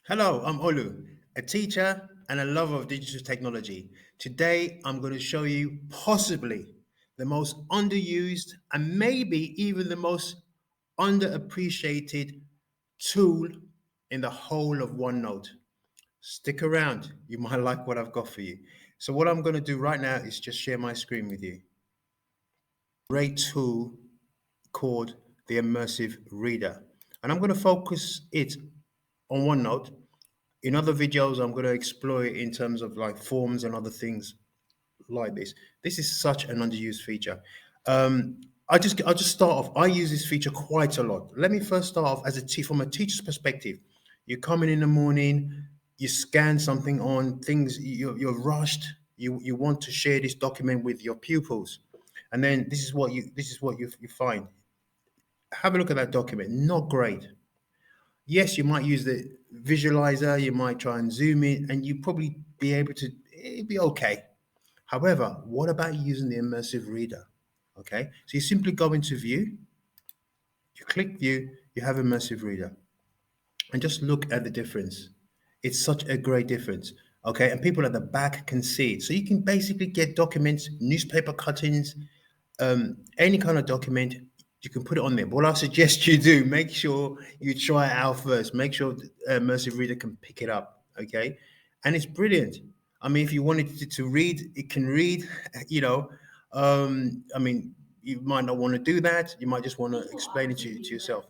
Hello, I'm Olu, a teacher and a lover of digital technology. Today, I'm going to show you possibly the most underused and maybe even the most underappreciated tool in the whole of OneNote. Stick around, you might like what I've got for you. So, what I'm going to do right now is just share my screen with you. Great tool called the Immersive Reader, and I'm going to focus it on OneNote. In other videos, I'm going to explore it in terms of like forms and other things like this. This is such an underused feature. I'll just start off. I use this feature quite a lot. Let me first start off as from a teacher's perspective. You come in the morning, you scan something on things. You're rushed. You want to share this document with your pupils, and then this is what you find. Have a look at that document. Not great. Yes, you might use the visualizer, you might try and zoom in, and you probably be able to, it'd be okay. However, what about using the immersive reader? Okay, so you simply go into view, you click view, you have immersive reader, and just look at the difference. It's such a great difference. Okay, and people at the back can see it. So you can basically get documents, newspaper cuttings, any kind of document, you can put it on there. But what I suggest you do, make sure you try it out first. Make sure Immersive Reader can pick it up, okay? And it's brilliant. I mean, if you wanted to read, it can read, you know. I mean, you might not want to do that. You might just want to explain it to yourself.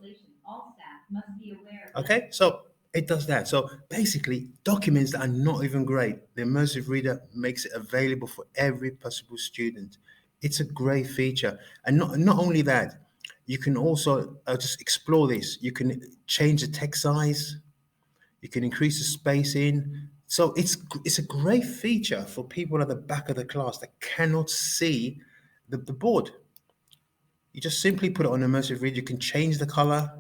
Okay, so it does that. So basically, documents that are not even great, the Immersive Reader makes it available for every possible student. It's a great feature, and not only that, you can also just explore this. You can change the text size, you can increase the spacing. So it's a great feature for people at the back of the class that cannot see the board. You just simply put it on Immersive Reader. You can change the color,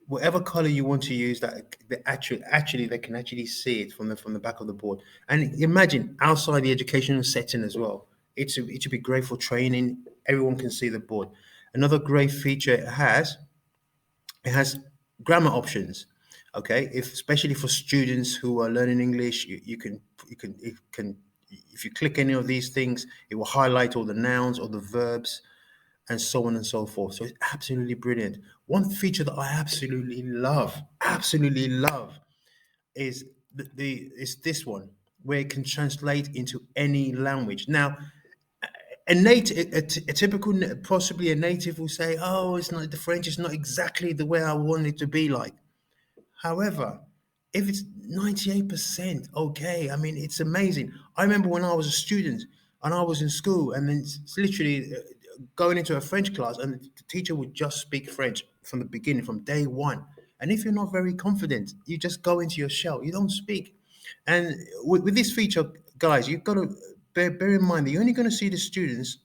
whatever color you want to use, that they can actually see it from the back of the board. And imagine outside the educational setting as well. It should be great for training. Everyone can see the board. Another great feature it has grammar options. Okay, if especially for students who are learning English, you can if you click any of these things, it will highlight all the nouns or the verbs and so on and so forth. So it's absolutely brilliant. One feature that I absolutely love, is is this one, where it can translate into any language. Now, a typical, possibly a native will say, "Oh, it's not the French is not exactly the way I want it to be like." However, if it's 98% okay, I mean, it's amazing. I remember when I was a student and I was in school, and then it's literally going into a French class, and the teacher would just speak French from the beginning, from day one. And if you're not very confident, you just go into your shell, you don't speak. And with this feature, guys, you've got to bear in mind that you're only going to see the students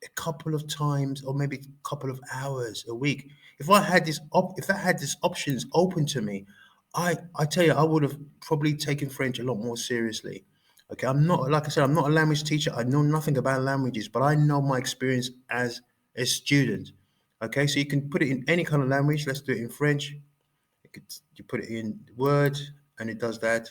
a couple of times, or maybe a couple of hours a week. If I had these options open to me, I tell you, I would have probably taken French a lot more seriously. Okay, I'm not, like I said, I'm not a language teacher. I know nothing about languages, but I know my experience as a student. Okay, so you can put it in any kind of language. Let's do it in French. You put it in Word, and it does that.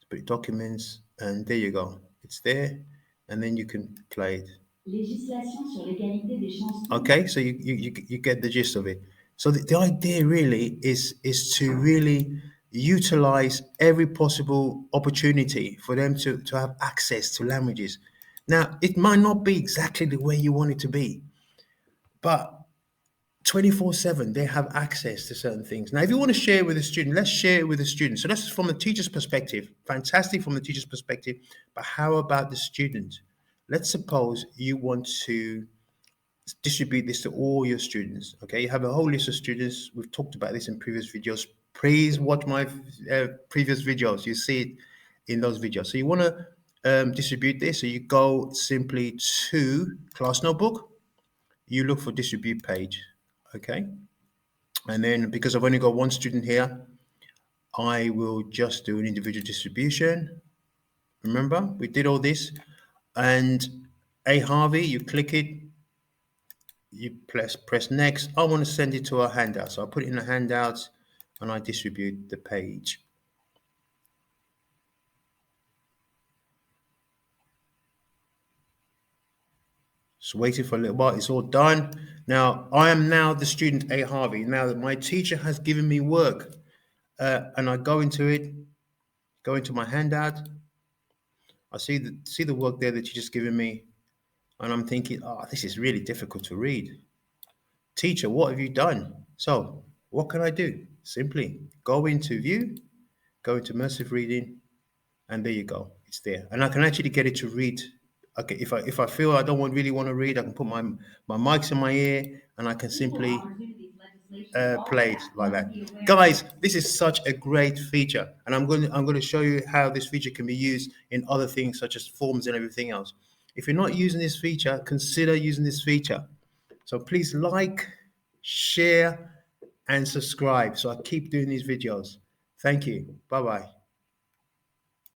Put documents, and there you go. It's there, and then you can play it. Législation sur l'égalité des chances. Okay, so you get the gist of it. So the idea really is to really utilize every possible opportunity for them to have access to languages. Now, it might not be exactly the way you want it to be, but 24/7 they have access to certain things. Now, if you want to share with a student, let's share it with a student. So that's from the teacher's perspective. Fantastic from the teacher's perspective. But how about the student? Let's suppose you want to distribute this to all your students. Okay, you have a whole list of students. We've talked about this in previous videos. Please watch my previous videos. You see it in those videos. So you want to distribute this. So you go simply to class notebook. You look for distribute page. Okay, and then because I've only got one student here, I will just do an individual distribution. Remember, we did all this. And A Harvey, you click it, you press next. I want to send it to a handout. So I put it in a handout. and I distribute the page. Just waiting for a little while. It's all done. Now, I am now the student A. Harvey. Now that my teacher has given me work, and I go into it, go into my handout, I see the work there that you just given me, and I'm thinking, oh, this is really difficult to read. Teacher, what have you done? So, what can I do? Simply go into View, go into Immersive Reading, and there you go. It's there, and I can actually get it to read. Okay, if I feel I don't really want to read, I can put my mics in my ear, and I can simply play it like that. Guys, this is such a great feature, and I'm going to show you how this feature can be used in other things such as forms and everything else. If you're not using this feature, consider using this feature. So please like, share, and subscribe so I keep doing these videos. Thank you. Bye bye.